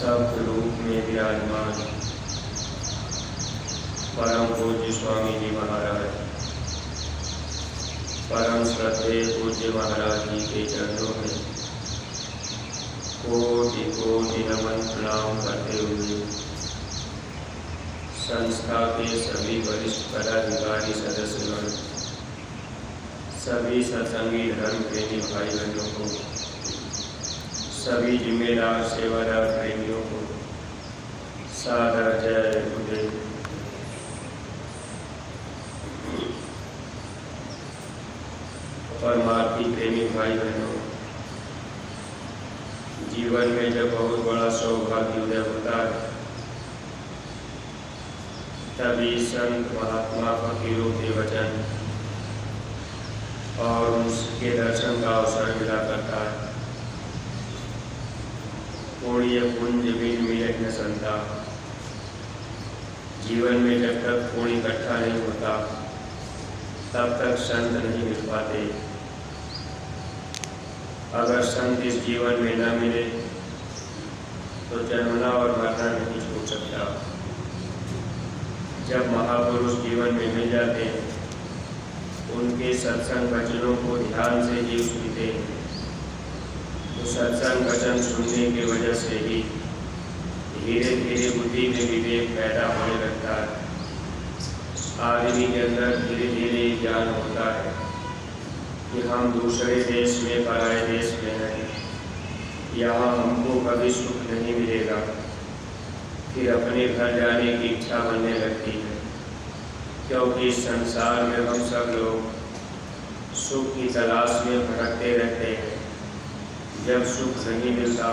शब्द रूप में विराजमान परम पूज्य स्वामी जी महाराज, परम श्रद्धेय पूज्य महाराज जी के चरणों में कोटि कोटि नमन प्रणाम करते हुए संस्था के सभी वरिष्ठ पदाधिकारी सदस्यगण, सभी सत्संगी धर्म प्रेमी भाई बहनों को, सभी जिम्मेदार सेवादार प्रेमियों को सादर जय गुरुदेव। परमार्थी प्रेमी भाई बहनों, जीवन में जब बहुत बड़ा सौभाग्य उदय होता है तभी संत महात्मा फकीरों के वचन और उनके दर्शन का अवसर मिला करता है। पुण्य पुंज बिन मिलत न संता, जीवन में जब तक पुण्य इकट्ठा नहीं होता तब तक संत नहीं मिल पाते। अगर संत इस जीवन में न मिले तो जन्मना और मरना नहीं छूट सकता। जब महापुरुष जीवन में मिल जाते हैं, उनके सत्संग वचनों को ध्यान से ही सुनते हैं, तो सत्संग वचन सुनने की वजह से ही धीरे धीरे बुद्धि में विवेक पैदा होने लगता है। आदमी के अंदर धीरे धीरे ज्ञान होता है कि हम दूसरे देश में, पराये देश में हैं, यहाँ हमको कभी सुख नहीं मिलेगा। फिर अपने घर जाने की इच्छा बनने लगती है, क्योंकि इस संसार में हम सब लोग सुख की तलाश में भटकते रहते हैं। जब सुख नहीं मिलता,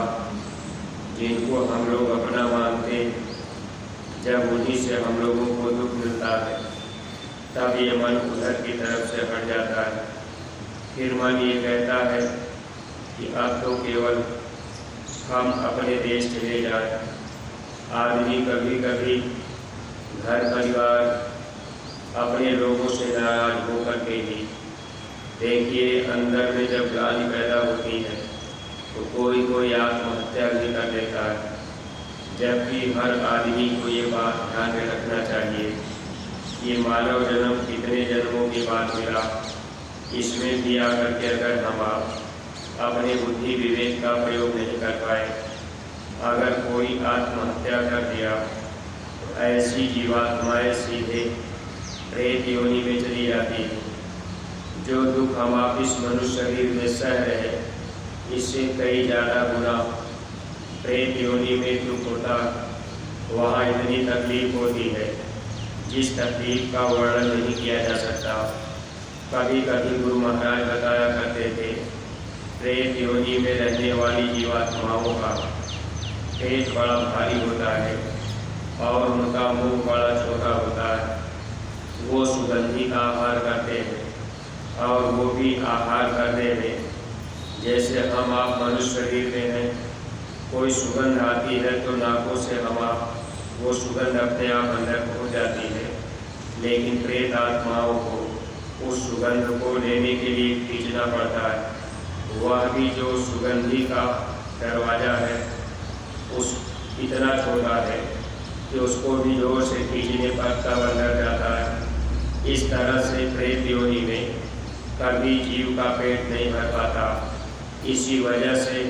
जिनको हम लोग अपना मानते हैं, जब उन्हीं से हम लोगों को दुख मिलता है, तब ये मन उधर की तरफ से हट जाता है। फिर मन ये कहता है कि अब तो केवल हम अपने देश चले जाएं। आदमी कभी कभी घर परिवार अपने लोगों से नाराज होकर के ही, देखिए, अंदर में जब ग्लानि पैदा होती है तो कोई कोई आत्महत्या भी कर लेता है। जबकि हर आदमी को ये बात ध्यान में रखना चाहिए, ये मानव जन्म कितने जन्मों के बाद मिला, इसमें भी आकर के अगर हम अपने बुद्धि विवेक का प्रयोग नहीं कर पाए, अगर कोई आत्महत्या कर दिया तो ऐसी जीवात्माएं सीधे प्रेत योनि में चली जाती है। जो दुख हम आप इस मनुष्य शरीर में सह रहे, इससे कई ज़्यादा गुना प्रेत योनि में दुख होता। वहाँ इतनी तकलीफ होती है जिस तकलीफ का वर्णन नहीं किया जा सकता। कभी कभी गुरु महाराज बताया करते थे, प्रेत योनि में रहने वाली जीवात्माओं का पेट बड़ा भारी होता है और उनका मुंह बड़ा छोटा होता है। वो सुगंधी का आहार करते हैं और वो भी आहार करने में जैसे हम आप मनुष्य शरीर में हैं, कोई सुगंध आती है तो नाकों से हम आप वो सुगंध अपने आप अंदर पहुँच जाती है, लेकिन प्रेत आत्माओं को उस सुगंध को लेने के लिए खींचना पड़ता है। वह भी जो सुगंधी का दरवाज़ा है उस इतना छोटा है कि उसको भी जोर से खींचने पर तब अंदर जाता है। इस तरह से प्रेत योनि में कभी जीव का पेट नहीं भर पाता। इसी वजह से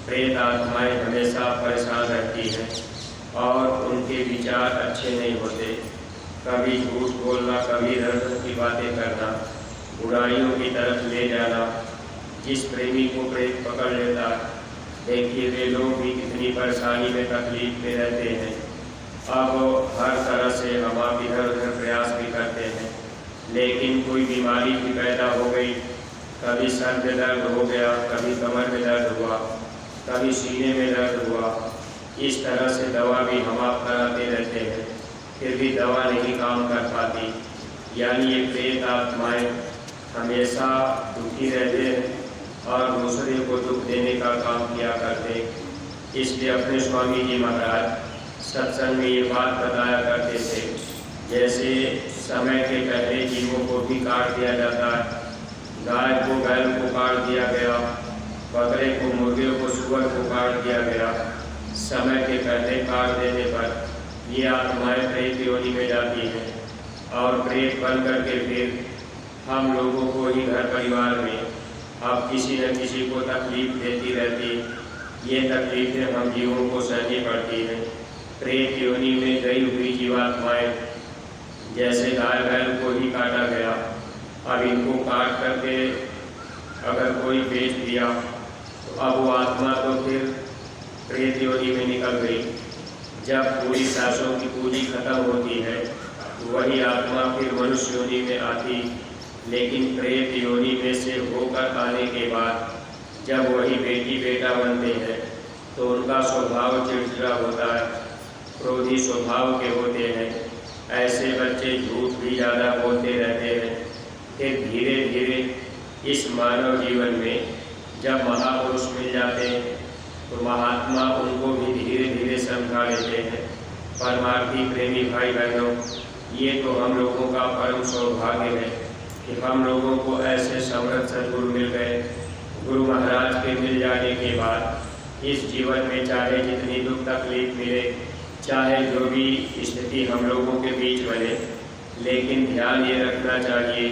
प्रेत आत्माएं हमेशा परेशान रहती हैं और उनके विचार अच्छे नहीं होते। कभी झूठ बोलना, कभी धर्म की बातें करना, बुराइयों की तरफ ले जाना। जिस प्रेमी को प्रेत पकड़ लेता है, देखिए वे लोग भी कितनी परेशानी में, तकलीफ में रहते हैं। अब हर तरह से हम आप इधर उधर प्रयास भी करते हैं, लेकिन कोई बीमारी भी पैदा हो गई, कभी सर में दर्द हो गया, कभी कमर में दर्द हुआ, कभी सीने में दर्द हुआ। इस तरह से दवा भी हम आप कराते रहते हैं, फिर भी दवा नहीं काम कर पाती। यानी ये प्रेत आत्माएं हमेशा दुखी रहते हैं और दूसरे को दुख देने का काम किया करते। इसलिए अपने स्वामी जी महाराज सत्संग में ये बात बताया करते थे, जैसे समय के पहले जीवों को भी काट दिया जाता है। गाय को बैल को काट दिया गया, बकरे को मुर्गे को सुअर को काट दिया गया। समय के पहले काट देने पर ये आत्माएं प्रेत योनि में जाती हैं और प्रेत बन करके फिर हम लोगों को ही घर परिवार में अब किसी न किसी को तकलीफ देती रहती। ये तकलीफें हम जीवों को सहनी पड़ती हैं। प्रेत योनि में गई हुई जीवात्माएं जैसे गाय बैल को ही काटा गया, अब इनको काट करके अगर कोई बेच दिया तो अब वो आत्मा तो फिर प्रेत योनि में निकल गई। जब पूरी सांसों की पूरी खत्म होती है तो वही आत्मा फिर मनुष्य योनि में आती। लेकिन प्रेत योनि में से होकर आने के बाद जब वही बेटी बेटा बनते हैं तो उनका स्वभाव चिड़चिड़ा होता है, क्रोधी स्वभाव के होते हैं। ऐसे बच्चे झूठ भी ज़्यादा बोलते रहते हैं। फिर धीरे धीरे इस मानव जीवन में जब महापुरुष मिल जाते हैं तो महात्मा उनको भी धीरे धीरे समझा लेते हैं। परमार्थी प्रेमी भाई बहनों, ये तो हम लोगों का परम सौभाग्य है कि हम लोगों को ऐसे समर्थ सद्गुरु मिल गए। गुरु महाराज के मिल जाने के बाद इस जीवन में चाहे जितनी दुख तकलीफ मिले, चाहे जो भी स्थिति हम लोगों के बीच बने, लेकिन ध्यान ये रखना चाहिए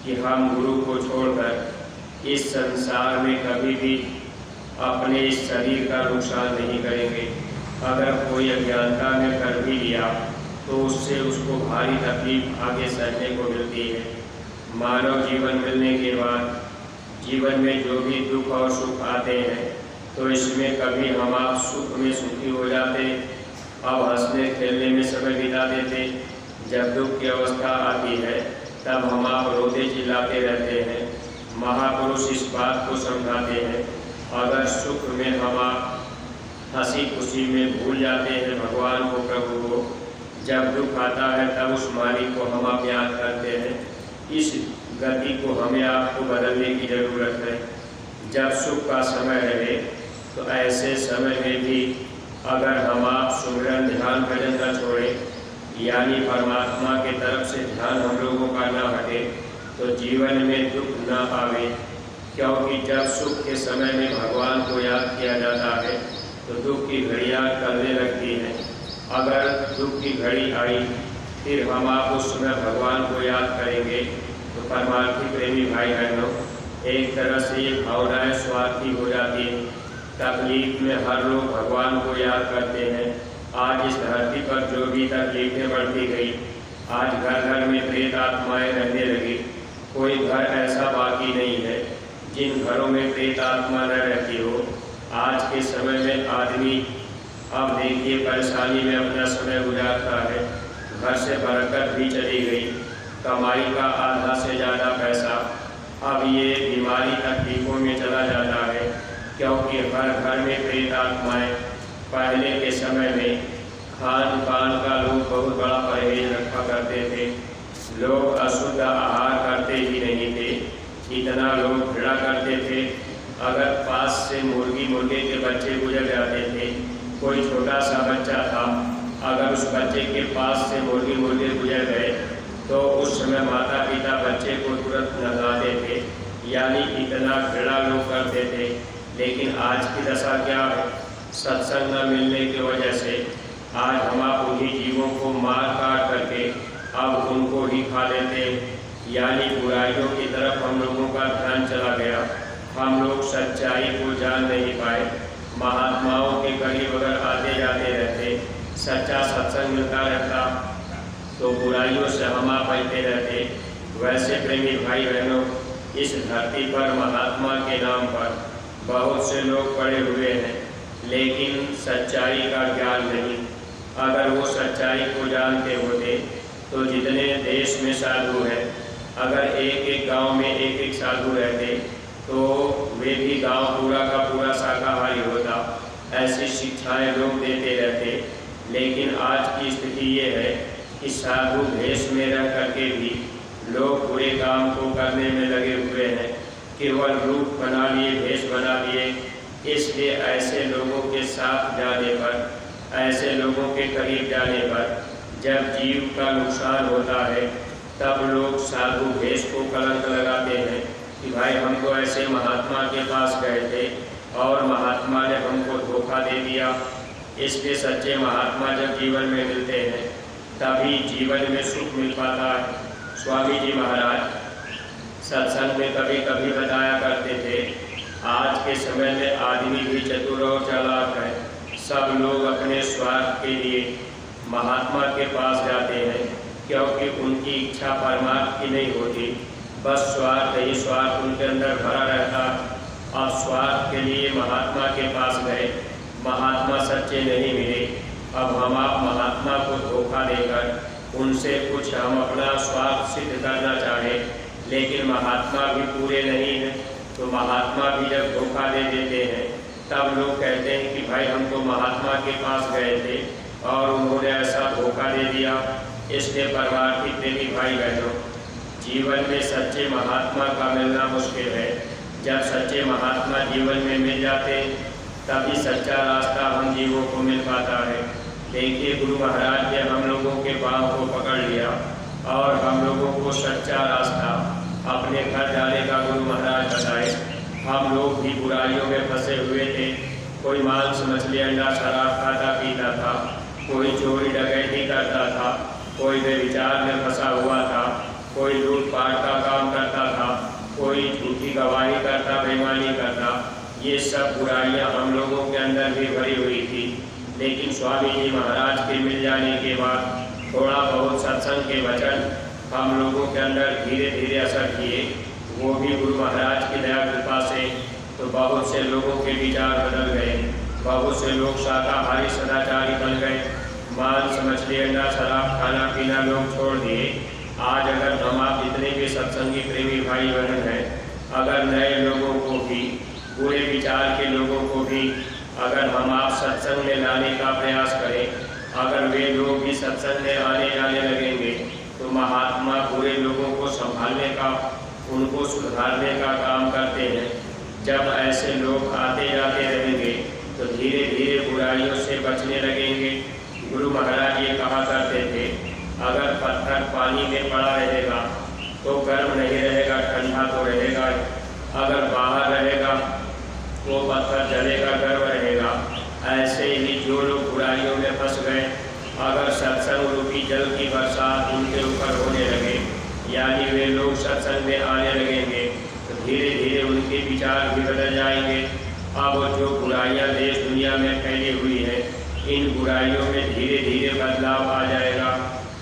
कि हम गुरु को छोड़कर इस संसार में कभी भी अपने इस शरीर का नुकसान नहीं करेंगे। अगर कोई अज्ञानता में कर भी लिया तो उससे उसको भारी तकलीफ आगे सहने को मिलती है। मानव जीवन मिलने के बाद जीवन में जो भी दुख और सुख आते हैं तो इसमें कभी हम आप सुख में सुखी हो जाते, अब हंसने खेलने में समय बिता देते। जब दुख की अवस्था आती है तब हम आप रोते चिल्लाते रहते हैं। महापुरुष इस बात को समझाते हैं, अगर सुख में हम आप हंसी खुशी में भूल जाते हैं भगवान को, प्रभु को, जब दुख आता है तब उस मालिक को हम आप याद करते हैं। इस गति को हमें आपको बदलने की ज़रूरत है। जब सुख का समय रहे तो ऐसे समय में भी अगर हम आप सुमिरन ध्यान भजन न छोड़ें, यानी परमात्मा के तरफ से ध्यान हम लोगों का न हटे, तो जीवन में दुख न आवे। क्योंकि जब सुख के समय में भगवान को याद किया जाता है तो दुख की घड़ियाँ टलने लगती हैं। अगर दुख की घड़ी आई फिर हम आप उस समय भगवान को याद करेंगे तो परमार्थी प्रेमी भाई बहनों, एक तरह से ये भावनाएं स्वार्थी हो जाती हैं। तकलीफ में हर लोग भगवान को याद करते हैं। आज इस धरती पर जो भी तकलीफें बढ़ती गई, आज घर घर में प्रेत आत्माएं रहने लगी। कोई घर ऐसा बाकी नहीं है जिन घरों में प्रेत आत्मा न रहती हो। आज के समय में आदमी अब देखिए परेशानी में अपना समय गुजारता है। घर से बरकत भी चली गई, कमाई का आधा से ज़्यादा पैसा अब ये बीमारी तकलीफों में चला जाता है। क्योंकि हर घर में प्रेत आत्माएं। पहले के समय में खान पान का लोग बहुत बड़ा परहेज रखा करते थे। लोग अशुद्ध आहार करते ही नहीं थे, इतना लोग घृणा करते थे। अगर पास से मुर्गी मुर्गे के बच्चे गुजर जाते थे, कोई छोटा सा बच्चा था, अगर उस बच्चे के पास से मुर्गी मुर्गे गुजर गए तो उस समय माता पिता बच्चे को तुरंत नहलाते थे, यानी इतना घृणा लोग करते थे। लेकिन आज की दशा क्या है? सत्संग न मिलने की वजह से आज हम आप उन्हीं जीवों को मार काट करके अब उनको ही खा लेते, यानी बुराइयों की तरफ हम लोगों का ध्यान चला गया। हम लोग सच्चाई को जान नहीं पाए। महात्माओं के करीब अगर आते जाते रहते, सच्चा सत्संग मिलता रहता तो बुराइयों से हम आप बचते रहते। वैसे प्रेमी भाई बहनों, इस धरती पर महात्मा के नाम पर बहुत से लोग पड़े हुए हैं, लेकिन सच्चाई का ज्ञान नहीं। अगर वो सच्चाई को जानते होते तो जितने देश में साधु हैं, अगर एक एक गांव में एक एक साधु रहते तो वे भी गांव पूरा का पूरा शाकाहारी होता। ऐसी शिक्षाएं लोग देते रहते। लेकिन आज की स्थिति ये है कि साधु भेष में रह करके भी लोग बुरे काम को करने में लगे हुए हैं। केवल रूप बना लिए, भेष बना लिए। इसलिए ऐसे लोगों के साथ जाने पर, ऐसे लोगों के करीब जाने पर जब जीव का नुकसान होता है तब लोग साधु भेष को कलंक लगाते हैं कि भाई हम तो ऐसे महात्मा के पास गए थे और महात्मा ने हमको धोखा दे दिया, इसलिए सच्चे महात्मा जब जीवन में मिलते हैं तभी जीवन में सुख मिल पाता है। स्वामी जी महाराज सत्संग में कभी कभी बताया करते थे, आज के समय में आदमी भी चतुर और चालाक है। सब लोग अपने स्वार्थ के लिए महात्मा के पास जाते हैं, क्योंकि उनकी इच्छा परमात्मा की नहीं होती, बस स्वार्थ ही स्वार्थ उनके अंदर भरा रहता। अब स्वार्थ के लिए महात्मा के पास गए, महात्मा सच्चे नहीं मिले। अब हम आप महात्मा को धोखा देकर उनसे कुछ हम अपना स्वार्थ सिद्ध करना चाहें, लेकिन महात्मा भी पूरे नहीं हैं, तो महात्मा भी जब धोखा दे देते हैं तब लोग कहते हैं कि भाई हम तो महात्मा के पास गए थे और उन्होंने ऐसा धोखा दे दिया। इसलिए परिवार की प्रेमी भाई बहनों, जीवन में सच्चे महात्मा का मिलना मुश्किल है। जब सच्चे महात्मा जीवन में मिल जाते तभी सच्चा रास्ता हम जीवों को मिल पाता है। देखिए, गुरु महाराज ने हम लोगों के पाँव को पकड़ लिया और हम लोगों को सच्चा रास्ता अपने घर जाने का गुरु महाराज बताए। हम लोग भी बुराइयों में फंसे हुए थे। कोई मांस मछली अंडा शराब खाता पीता था, कोई चोरी डकैती करता था, कोई बेविचार में फंसा हुआ था, कोई लूटपाट का काम करता था, कोई झूठी गवाही करता, बेईमानी करता। ये सब बुराइयां हम लोगों के अंदर भी भरी हुई थी। लेकिन स्वामी जी महाराज के मिल जाने के बाद थोड़ा बहुत सत्संग के वचन हम लोगों के अंदर धीरे धीरे असर किए, वो भी गुरु महाराज की दया कृपा से। तो बहुत से लोगों के विचार बदल गए, बहुत से लोग शाकाहारी सदाचारी बन गए, मांस मछली अंडा शराब खाना पीना लोग छोड़ दिए। आज अगर हम आप जितने भी सत्संगी प्रेमी भाई बहन हैं, अगर नए लोगों को भी, बुरे विचार के लोगों को भी अगर हम आप सत्संग में लाने का प्रयास करें, अगर वे लोग भी सत्संग में आने जाने लगेंगे, तो महात्मा बुरे लोगों को संभालने का, उनको सुधारने का काम करते हैं। जब ऐसे लोग आते जाते रहेंगे तो धीरे धीरे बुराइयों से बचने लगेंगे। गुरु महाराज ये कहा करते थे, अगर पत्थर पानी में पड़ा रहेगा तो गर्म नहीं रहेगा, ठंडा तो रहेगा। अगर बाहर रहेगा तो पत्थर जलेगा, गर्म रहेगा। ऐसे ही जो लोग बुराइयों में फंस गए, अगर सत्संग रूपी जल की बरसात उनके ऊपर होने लगे, यानी वे लोग सत्संग में आने लगेंगे, तो धीरे धीरे उनके विचार भी बदल जाएंगे। अब जो बुराइयां देश दुनिया में फैली हुई है, इन बुराइयों में धीरे धीरे बदलाव आ जाएगा।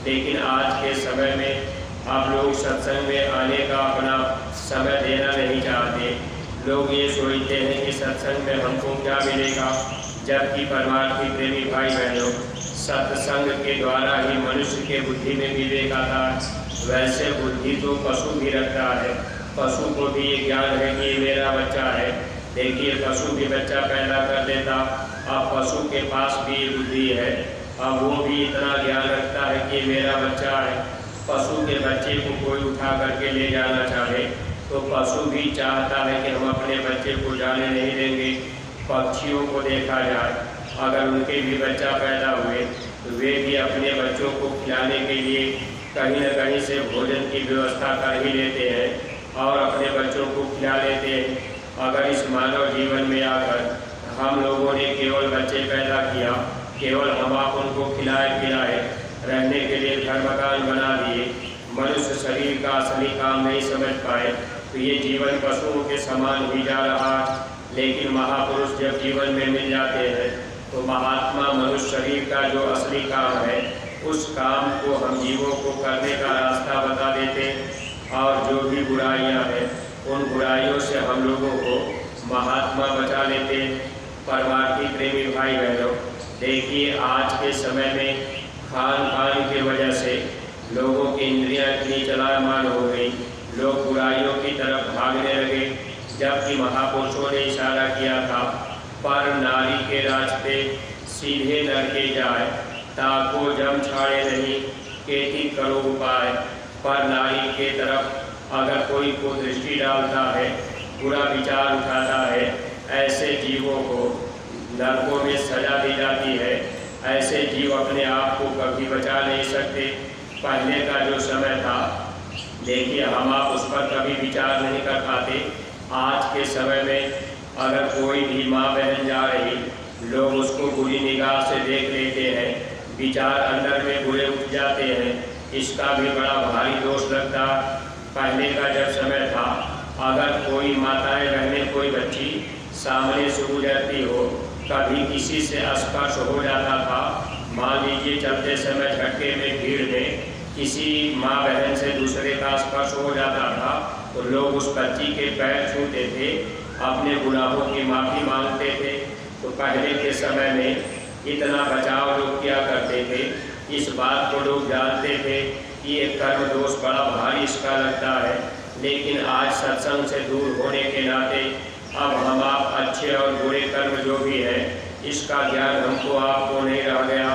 लेकिन आज के समय में आप लोग सत्संग में आने का अपना समय देना नहीं चाहते। लोग ये सोचते हैं कि सत्संग में हमको क्या मिलेगा, जबकि परमार्थी प्रेमी भाई बहनों, सत्संग के द्वारा ही मनुष्य के बुद्धि में विवेक आता है। वैसे बुद्धि तो पशु भी रखता है, पशु को भी ये ज्ञान है कि ये मेरा बच्चा है। देखिए, पशु भी बच्चा पैदा कर देता, अब पशु के पास भी बुद्धि है, अब वो भी इतना ज्ञान रखता है कि मेरा बच्चा है। पशु के बच्चे को कोई उठा करके ले जाना चाहे तो पशु भी चाहता है कि हम अपने बच्चे को जाने नहीं देंगे। पक्षियों को देखा जाए, अगर उनके भी बच्चा पैदा हुए तो वे भी अपने बच्चों को खिलाने के लिए कहीं न कहीं से भोजन की व्यवस्था कर ही लेते हैं और अपने बच्चों को खिला लेते हैं। अगर इस मानव जीवन में आकर हम लोगों ने केवल बच्चे पैदा किया, केवल हम आप उनको खिलाए पिलाए, रहने के लिए घर मकान बना दिए, मनुष्य शरीर का असली काम नहीं समझ पाए, तो ये जीवन पशुओं के समान ही जा रहा। लेकिन महापुरुष जब जीवन में मिल जाते हैं तो महात्मा मनुष्य शरीर का जो असली काम है, उस काम को हम जीवों को करने का रास्ता बता देते और जो भी बुराइयां हैं उन बुराइयों से हम लोगों को महात्मा बचा लेते। परमार्थी प्रेमी भाई बहनों, देखिए, आज के समय में खान पान की वजह से लोगों की इंद्रियां इतनी चलायमान हो गई, लोग बुराइयों की तरफ भागने लगे। जबकि महापुरुषों ने इशारा किया था, पर नारी के रास्ते सीधे नर के जाए, ताको जम छाड़े नहीं, खेती करो उपाय। पर नारी के तरफ अगर कोई को दृष्टि डालता है, बुरा विचार उठाता है, ऐसे जीवों को नरकों में सजा दी जाती है। ऐसे जीव अपने आप को कभी बचा नहीं सकते। पहले का जो समय था, देखिए, हम आप उस पर कभी विचार नहीं कर पाते। आज के समय में अगर कोई भी माँ बहन जा रही लोग उसको बुरी निगाह से देख लेते हैं, विचार अंदर में बुरे उठ जाते हैं। इसका भी बड़ा भारी दोष लगता। पहले का जब समय था, अगर कोई माताएं बहनें कोई बच्ची सामने से गुजरती हो, कभी किसी से स्पर्श हो जाता था, मान लीजिए चलते समय झटके में भीड़ में किसी माँ बहन से दूसरे का स्पर्श हो जाता था, तो लोग उस बच्ची के पैर छूते थे, अपने गुनाहों की माफ़ी मांगते थे। तो पहले के समय में इतना बचाव लोग क्या करते थे, इस बात को लोग जानते थे कि ये कर्म दोष बड़ा भारी इसका लगता है। लेकिन आज सत्संग से दूर होने के नाते अब हम आप अच्छे और बुरे कर्म जो भी है, इसका ज्ञान हमको आपको नहीं रह गया।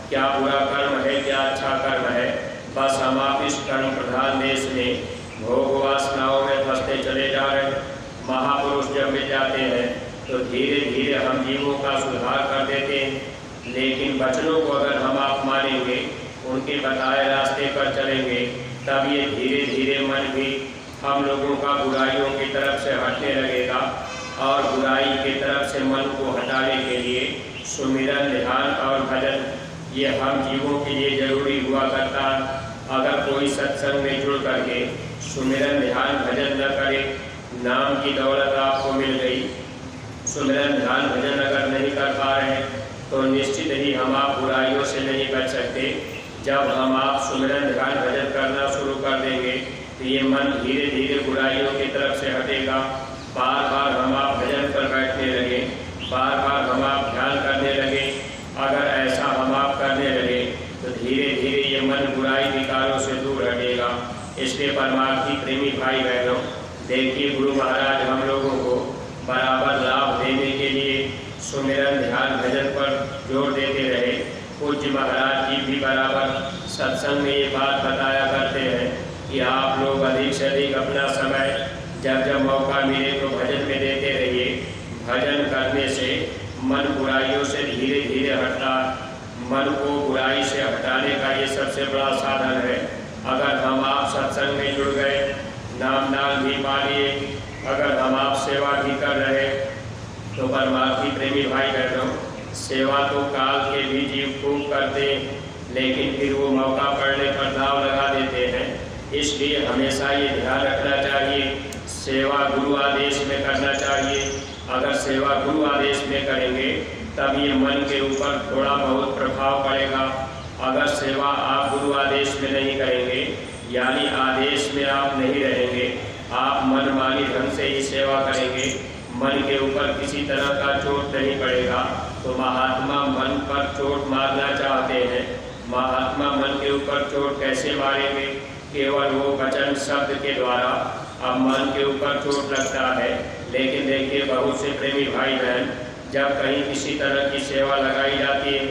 क्या बुरा कर्म है, क्या अच्छा कर्म है, बस हम आप इस कर्म प्रधान देश में भोग वासनाओं में फंसते चले जा रहे हैं। महापुरुष जब मिल जाते हैं तो धीरे धीरे हम जीवों का सुधार कर देते हैं। लेकिन वचनों को अगर हम आप मानेंगे, उनके बताए रास्ते पर चलेंगे, तब ये धीरे धीरे मन भी हम लोगों का बुराइयों की तरफ से हटने लगेगा। और बुराई की तरफ से मन को हटाने के लिए सुमिरन, ध्यान और भजन ये हम जीवों के लिए जरूरी हुआ करता। अगर कोई सत्संग में जुड़ करके सुमिरन, ध्यान, भजन न करे, नाम की दौलत आपको मिल गई, सुमिरन, ध्यान, भजन अगर नहीं कर पा रहे तो निश्चित ही हम आप बुराइयों से नहीं बच सकते। जब हम आप सुमिरन, ध्यान, भजन करना शुरू कर देंगे तो ये मन धीरे धीरे बुराइयों की तरफ से हटेगा। बार बार हम आप भजन पर बैठने लगे, बार बार हम आप ध्यान करने लगे। अगर ऐसा हम आप करने लगे तो धीरे धीरे ये मन बुराई विकारों से दूर हटेगा। इसलिए परमार्थी प्रेमी भाई बहनों, देखिए गुरु महाराज हम लोगों को बराबर लाभ देने के लिए सुमिरन, ध्यान, भजन पर जोर देते रहे। पूज्य महाराज जी भी बराबर सत्संग में ये बात बताया करते हैं कि आप लोग अधिक से अधिक अपना समय जब जब मौका मिले तो भजन में देते रहिए। भजन करने से मन बुराइयों से धीरे धीरे हटता। मन को बुराई से हटाने का ये सबसे बड़ा साधन है। अगर हम आप सत्संग में जुड़ गए, नाम दान भी पा लिए, अगर हम आप सेवा भी कर रहे, तो परमार्थी प्रेमी भाई बहनों, सेवा तो काल के भी जीव खूब करते, लेकिन फिर वो मौका पड़ने पर दाव लगा देते हैं। इसलिए हमेशा ये ध्यान रखना चाहिए, सेवा गुरु आदेश में करना चाहिए। अगर सेवा गुरु आदेश में करेंगे तब ये मन के ऊपर थोड़ा बहुत प्रभाव पड़ेगा। अगर सेवा आप गुरु आदेश में नहीं करेंगे, यानी आदेश में आप नहीं रहेंगे, आप मनमानी ढंग से ही सेवा करेंगे, मन के ऊपर किसी तरह का चोट नहीं पड़ेगा। तो महात्मा मन पर चोट मारना चाहते हैं। महात्मा मन के ऊपर चोट कैसे मारेंगे? केवल वो वचन शब्द के द्वारा। अब मन के ऊपर चोट लगता है, लेकिन देखिए बहुत से प्रेमी भाई बहन, जब कहीं किसी तरह की सेवा लगाई जाती है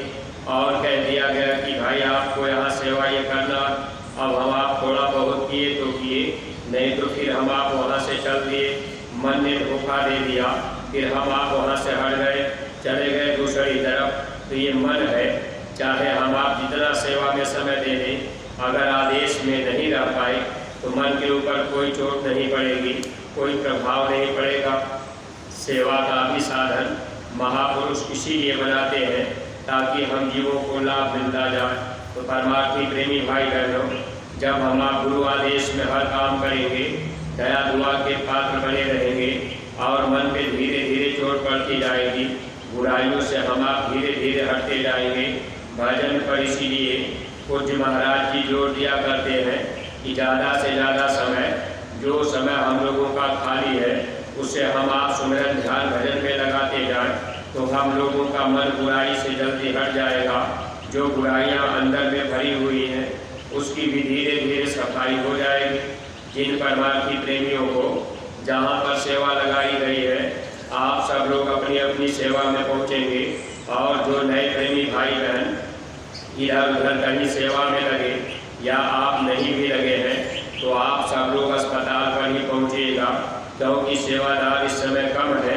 और कह दिया गया कि भाई आपको यहाँ सेवा ये करना, अब हम आप थोड़ा बहुत किए तो किए, नहीं तो फिर हम आप वहाँ से चल दिए। मन ने धोखा दे दिया, फिर हम आप वहाँ से हट गए, चले गए दूसरी तरफ। तो ये मन है, चाहे हम आप जितना सेवा में समय दे दें, अगर आदेश में नहीं रह पाए तो मन के ऊपर कोई चोट नहीं पड़ेगी, कोई प्रभाव नहीं पड़ेगा। सेवा का भी साधन महापुरुष इसीलिए बनाते हैं ताकि हम जीवों को लाभ मिलता जाए। तो परमार्थी प्रेमी भाई बहनों, जब हम आप गुरु आदेश में हर काम करेंगे, दया दुआ के पात्र बने रहेंगे और मन पे धीरे धीरे चोट पड़ती जाएगी, बुराइयों से हम आप धीरे धीरे हटते जाएंगे। भजन पर इसीलिए पूज्य महाराज जी जोर दिया करते हैं कि ज़्यादा से ज़्यादा समय, जो समय हम लोगों का खाली है, उसे हम आप सुमिरन, ध्यान, भजन में लगाते जाएं, तो हम लोगों का मन बुराई से जल्दी हट जाएगा। जो बुराइयां अंदर में भरी हुई हैं, उसकी भी धीरे धीरे सफाई हो जाएगी। जिन परमार्थी प्रेमियों को जहाँ पर सेवा लगाई गई है, आप सब लोग अपनी अपनी सेवा में पहुँचेंगे। और जो नए प्रेमी भाई बहन इधर उधर कहीं सेवा में लगे या आप नहीं भी लगे हैं, तो आप सब लोग अस्पताल पर ही पहुँचिएगा, क्योंकि सेवादार इस समय कम है।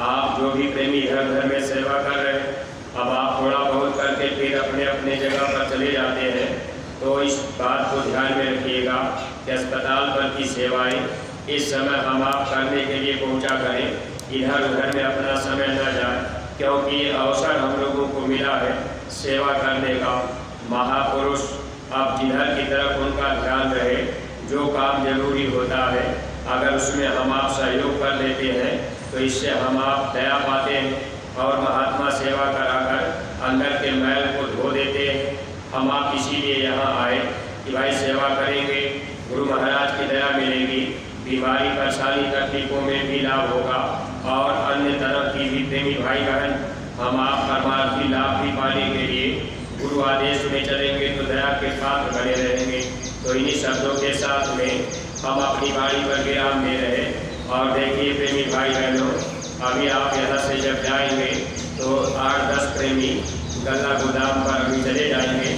आप जो भी प्रेमी घर घर में सेवा कर रहे हैं, अब आप थोड़ा बहुत करके फिर अपने अपने जगह पर चले जाते हैं। तो इस बात को ध्यान में रखिएगा कि अस्पताल पर की सेवाएं इस समय हम आप करने के लिए पहुंचा करें, इधर उधर में अपना समय न जाए। क्योंकि ये अवसर हम लोगों को मिला है सेवा करने का। महापुरुष अब जिधर की तरफ उनका ध्यान रहे, जो काम जरूरी होता है अगर उसमें हम आप सहयोग कर लेते हैं तो इससे हम आप दया पाते हैं और महात्मा सेवा कराकर अंदर के मैल को धो देते हैं। हम आप इसीलिए यहाँ आए कि भाई सेवा करेंगे, गुरु महाराज की दया मिलेगी, बीमारी परेशानी तकलीफों में भी लाभ होगा और अन्य तरह की भी प्रेमी भाई बहन हम आप परमार्थी लाभ भी पाने के लिए गुरु आदेश में चलेंगे तो दया के पात्र बने रहेंगे। तो इन्हीं शब्दों के साथ में हम अपनी बाड़ी पर विराम दे रहे। और देखिए प्रेमी भाई बहनों, अभी आप यहाँ से जब जाएंगे तो 8-10 प्रेमी गल्ला गोदाम पर अभी चले जाएंगे।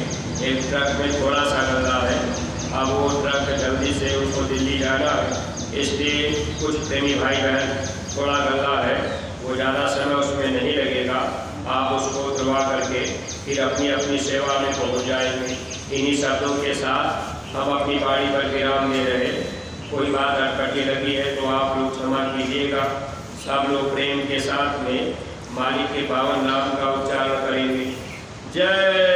एक ट्रक में थोड़ा सा गल्ला है, अब वो ट्रक जल्दी से उनको दिल्ली जाना है, इसलिए कुछ प्रेमी भाई बहन थोड़ा गल्ला है वो ज़्यादा समय उसमें नहीं लगेगा, आप उसको उतरवा करके फिर अपनी अपनी सेवा में पहुंच जाएंगे। इन्हीं शब्दों के साथ हम अपनी बाड़ी पर विराम दे रहे। कोई बात अटपटी लगी है तो आप लोग क्षमा कीजिएगा। सब लोग प्रेम के साथ में मालिक के पावन नाम का उच्चारण करेंगे। जय